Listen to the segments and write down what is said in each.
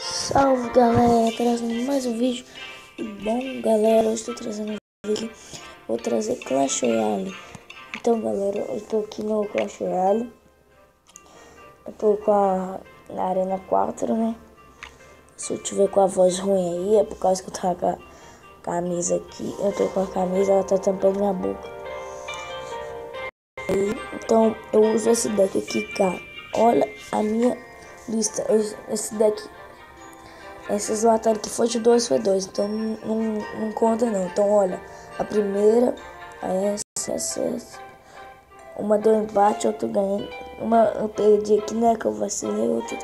Salve galera, trazendo mais um vídeo. E bom galera, eu estou trazendo um vídeo. Vou trazer Clash Royale. Então galera, eu estou aqui no Clash Royale. Eu tô na Arena 4, né? Se eu tiver com a voz ruim aí, é por causa que eu tava com a camisa aqui. Eu tô com a camisa, ela tá tampando minha boca. Então eu uso esse deck aqui, cara. Olha a minha lista. Esse deck, esses batalhas que foi de 2 foi 2, então não conta não. Então olha, a primeira, essa. Uma deu empate, outra ganhei. Uma eu perdi aqui, né, que eu vacilei, outra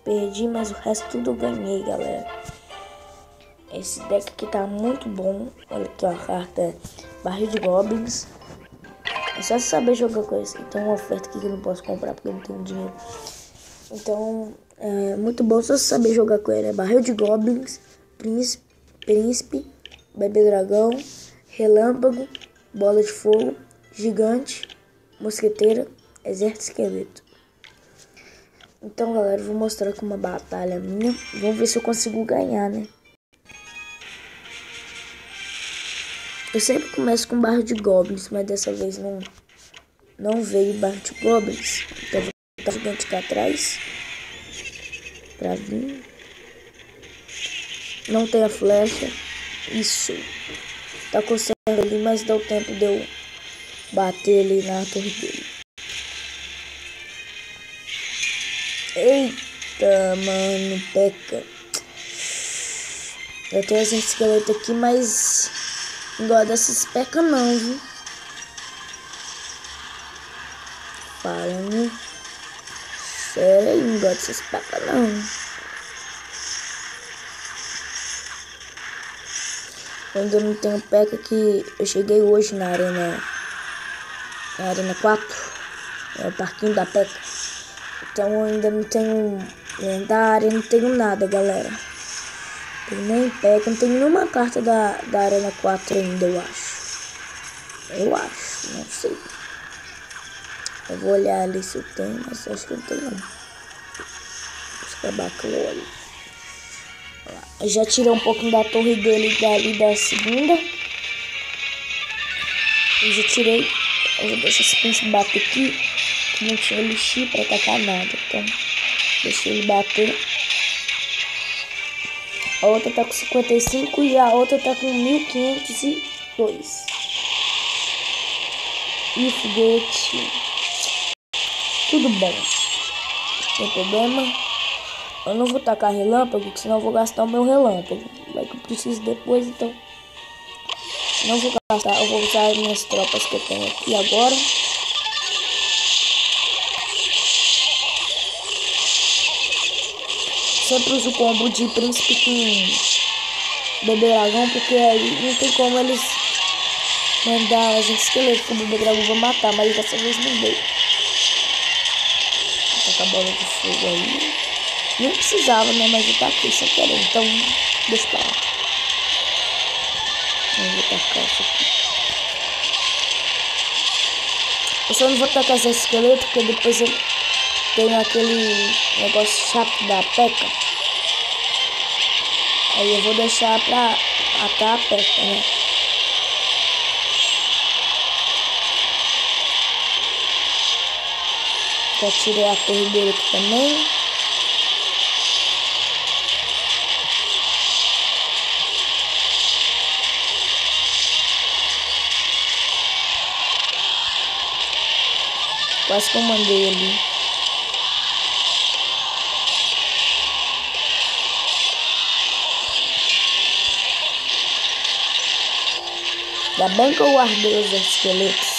perdi, mas o resto tudo eu ganhei, galera. Esse deck aqui tá muito bom. Olha aqui, ó, a carta é Barril de Goblins. É só você saber jogar com esse. Então uma oferta aqui que eu não posso comprar porque eu não tenho dinheiro. Então é muito bom só você saber jogar com ele. É Barril de Goblins, Príncipe, Bebê Dragão, Relâmpago, Bola de Fogo, Gigante, Mosqueteira, Exército Esqueleto. Então galera, eu vou mostrar aqui uma batalha minha. Vamos ver se eu consigo ganhar, né? Eu sempre começo com Barril de Goblins, mas dessa vez não veio Barril de Goblins. Então eu vou botar o Gigante aqui atrás pra vir. Não tem a flecha. Isso. Tá coçando ali, mas dá o tempo de eu bater ali na torre dele. Eita, mano, peca. Eu tenho esse esqueleto aqui, mas não gosto dessas pecas não, viu? Falando sério aí, não gosto dessas pecas não. Eu ainda não tenho peca que eu cheguei hoje na arena 4. É o parquinho da peca. Então eu ainda não tenho lendária, não tenho nada, galera. Não tenho nem peca, não tenho nenhuma carta da arena 4 ainda, eu acho, não sei. Eu vou olhar ali se eu tenho, mas acho que eu não tenho não. Vou acabar com o olho. Eu já tirei um pouquinho da torre dele dali da segunda. Eu já tirei. Eu vou deixar esse príncipe bater aqui. Que não tinha elixir pra atacar nada. Então, deixa ele bater. A outra tá com 55 e a outra tá com 1502. E foguete. Tudo bom. Não tem problema. Eu não vou tacar relâmpago, senão eu vou gastar o meu relâmpago. Vai que eu preciso depois, então. Não vou gastar, eu vou usar as minhas tropas que eu tenho aqui agora. Sempre uso o combo de príncipe com bebê dragão, porque aí não tem como eles mandar a gente esqueleto com o bebê dragão vai matar, mas dessa vez não deu. Vou tacar a bola de fogo aí. Não precisava, né? Mas eu taquei sem querer, então deixa pra lá. Eu vou tacar isso aqui. Eu só não vou tacar esse esqueleto, porque depois eu tenho aquele negócio chato da peca. Aí eu vou deixar pra matar a peca, né? Já tirei a torre dele aqui também. Quase que eu mandei ali. Ainda bem que eu guardei os esqueletos.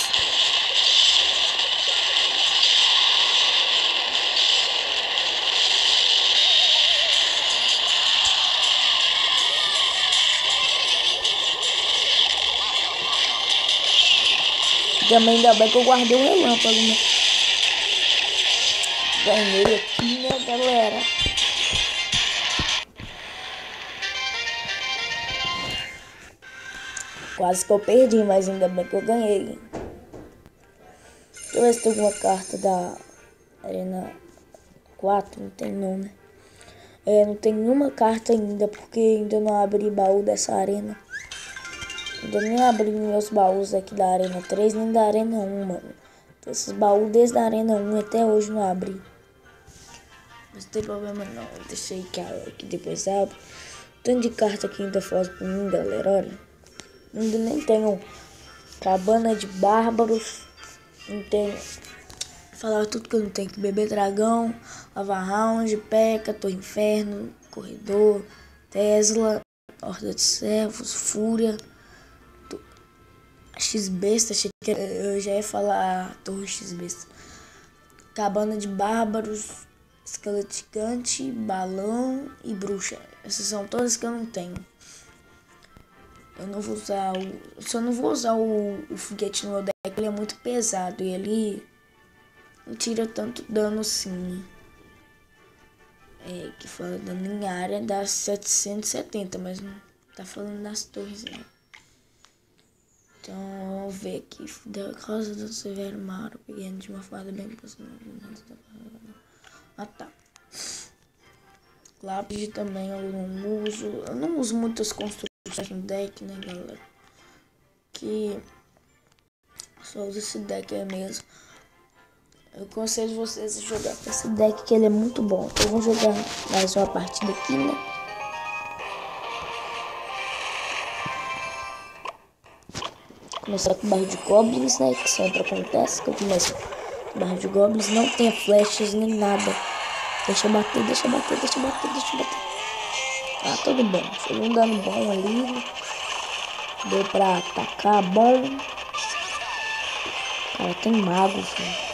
Também ainda bem que eu guardei o relâmpago, né? Ganhei aqui, né, galera? Quase que eu perdi, mas ainda bem que eu ganhei. Deixa eu ver se tem alguma carta da Arena 4. Não tem não, né? Não tem nenhuma carta ainda, porque ainda não abri baú dessa arena. Ainda nem abri meus baús aqui da Arena 3, nem da Arena 1, mano. Então, esses baús desde a Arena 1 até hoje não abri. Mas não tem problema não, eu deixei que depois abre. Tanto de carta que ainda falta pra mim, galera, olha. Ainda nem tenho Cabana de Bárbaros. Não tenho... Falar tudo que eu não tenho que beber dragão, Lava Round, P.E.K.K.A, Torre Inferno, Corredor, Tesla, Horda de Servos, Fúria, X-Besta, achei que eu já ia falar Torre X-Besta. Cabana de Bárbaros, Esqueleto Gigante, Balão e Bruxa. Essas são todas que eu não tenho. Eu não vou usar o... Só não vou usar o foguete no meu deck, ele é muito pesado e ele não tira tanto dano assim. Que fala dano em área dá 770, mas não tá falando das torres, né? Então, vamos ver aqui. Da causa do severo mar, peguei de uma forma bem próxima. Ah, tá. Lápis também eu não uso. Eu não uso muitas construções no deck, né, galera? Que só uso esse deck aí mesmo. Eu aconselho vocês a jogar com esse deck, que ele é muito bom. Então, vamos jogar mais uma partida aqui, né? Começar com barra de goblins, né? Que sempre acontece que eu começo com barra de goblins. Não tem flechas nem nada. Deixa bater, deixa bater, deixa bater, deixa bater. Ah, tudo bom. Foi um dano bom ali. Deu pra atacar bom. Cara, tem mago, filho.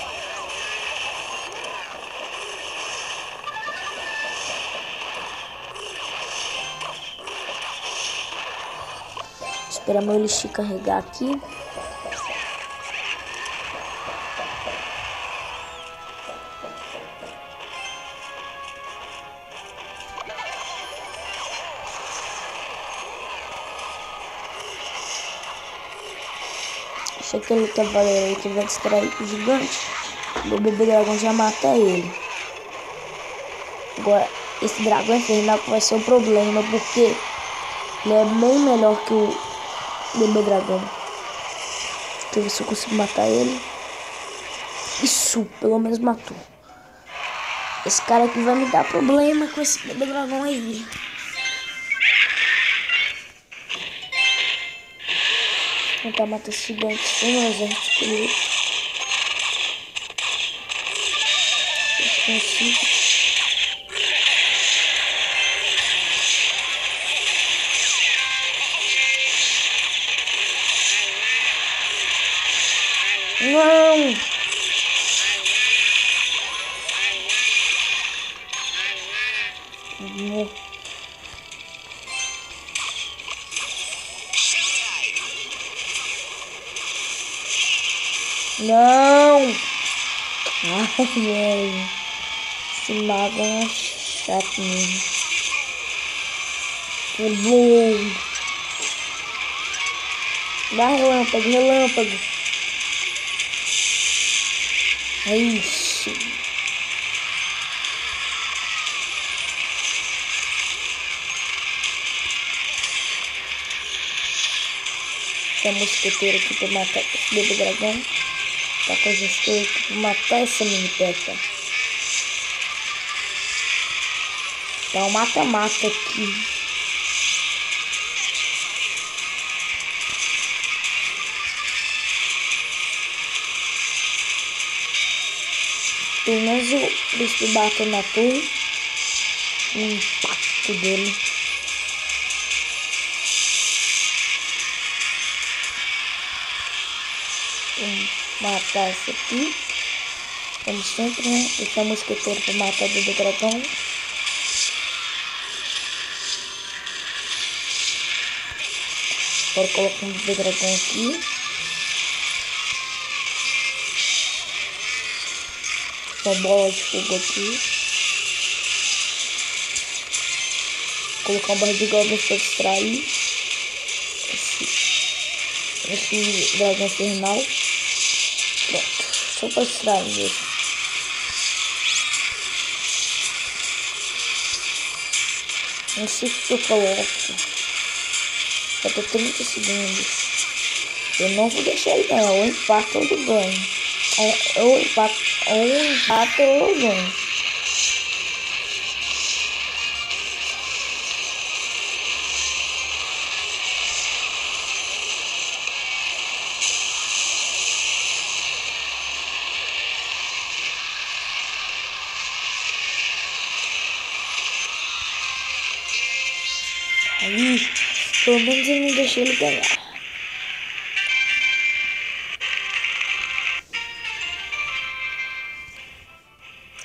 Esperar meu elixir carregar aqui. Achei que aquele cavaleiro aí que vai distrair o gigante. O bebê dragão já mata ele. Agora, esse dragão infernal que vai ser o problema, porque ele é bem melhor que o bebê dragão. Deixa eu ver se eu consigo matar ele. Isso, pelo menos matou. Esse cara aqui vai me dar problema com esse bebê dragão aí. Vou tentar matar esse gigante sem o exército dele. Eu consigo. Não! Não! Ai, velho. Esse mago é chato mesmo. Bom. Vai, relâmpago, relâmpago. Ixi. Tem um mosqueteiro aqui pra matar esse bebê dragão. Tá com a gestora aqui pra matar essa mini peça. Tá um mata-mata aqui. Pelo menos o príncipe bateu na torre. O impacto dele. Vamos matar esse aqui. Como sempre, né? Deixar o mosqueteiro pra matar o bebê dragão. Agora colocar um bebê dragão aqui. Uma bola de fogo aqui. Colocar uma barra de goblins pra distrair esse dragão infernal. Pronto, só pra distrair mesmo. Não sei o que eu coloco. Falta 30 segundos. Eu não vou deixar ele ganhar. Ou empate ou eu ganho. Ou empate ou eu ganho. Aí, pelo menos eu não deixei ele ganhar.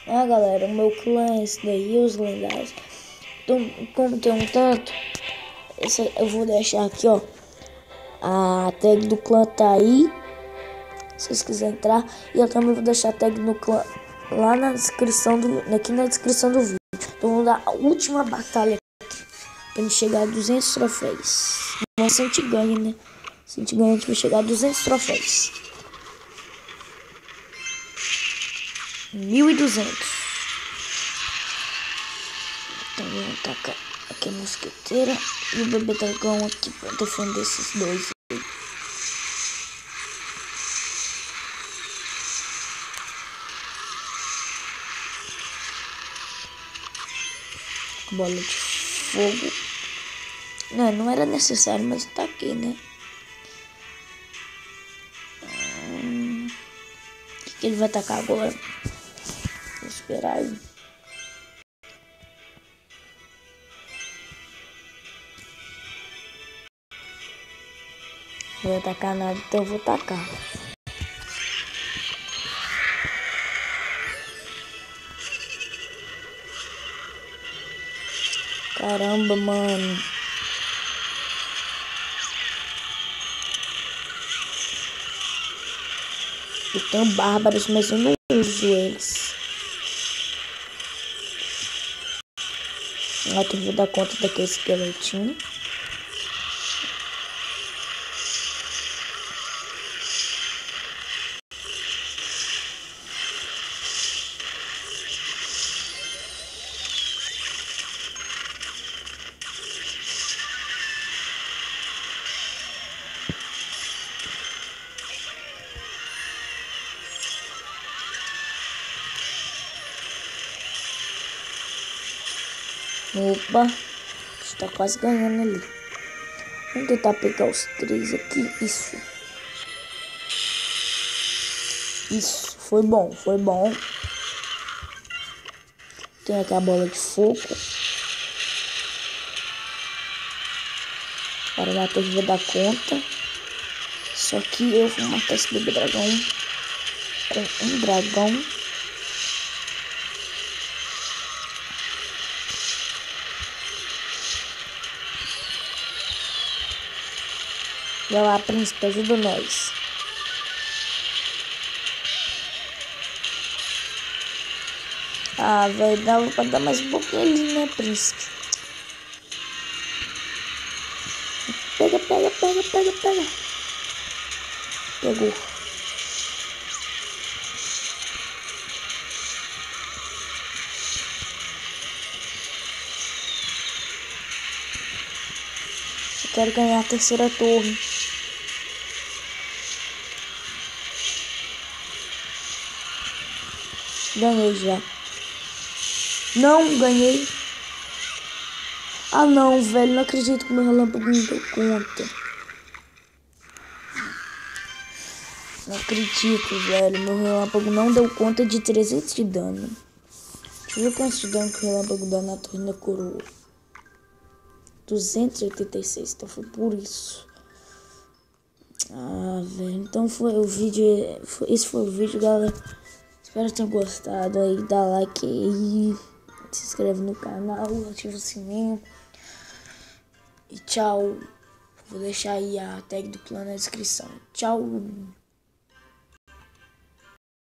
Ah, galera, o meu clã é esse daí, os lendários. Então, como tem um tanto, eu vou deixar aqui, ó. A tag do clã tá aí, se vocês quiserem entrar. E eu também vou deixar a tag do clã lá na descrição aqui na descrição do vídeo. Então vamos dar a última batalha aqui, pra gente chegar a 200 troféus. Vamos se a gente ganha, né? Se a gente ganha, a gente vai chegar a 200 troféus. 1200. Então vamos tacar aqui a mosqueteira e o bebê dragão aqui pra defender esses dois. Bola de fogo. Não era necessário, mas tá aqui, né? O que ele vai tacar agora? Vou esperar aí. Não vai tacar nada, então eu vou tacar. Caramba, mano. Eu tenho bárbaros, mas eu não uso eles. Agora eu vou dar conta daquele esqueletinho. Opa, está quase ganhando ali. Vamos tentar pegar os 3 aqui. Isso, foi bom, foi bom. Tem aqui a bola de fogo. Para matar, eu vou dar conta. Só que eu vou matar esse bebê dragão com um dragão. Vai lá, príncipe, ajuda nós. Ah, velho, dava pra dar mais um pouquinho ali, né, príncipe? Pega. Pegou. Eu quero ganhar a terceira torre. Ganhei já. Não, ganhei. Ah não, velho, não acredito que meu relâmpago não deu conta. Não acredito, velho, meu relâmpago não deu conta de 300 de dano. Deixa eu ver quanto de dano que o relâmpago dá na torre da coroa. 286, então foi por isso. Ah, velho, então foi o vídeo, esse foi o vídeo, galera. Espero que tenham gostado aí, dá like aí, se inscreve no canal, ativa o sininho. E tchau. Vou deixar aí a tag do clã na descrição. Tchau.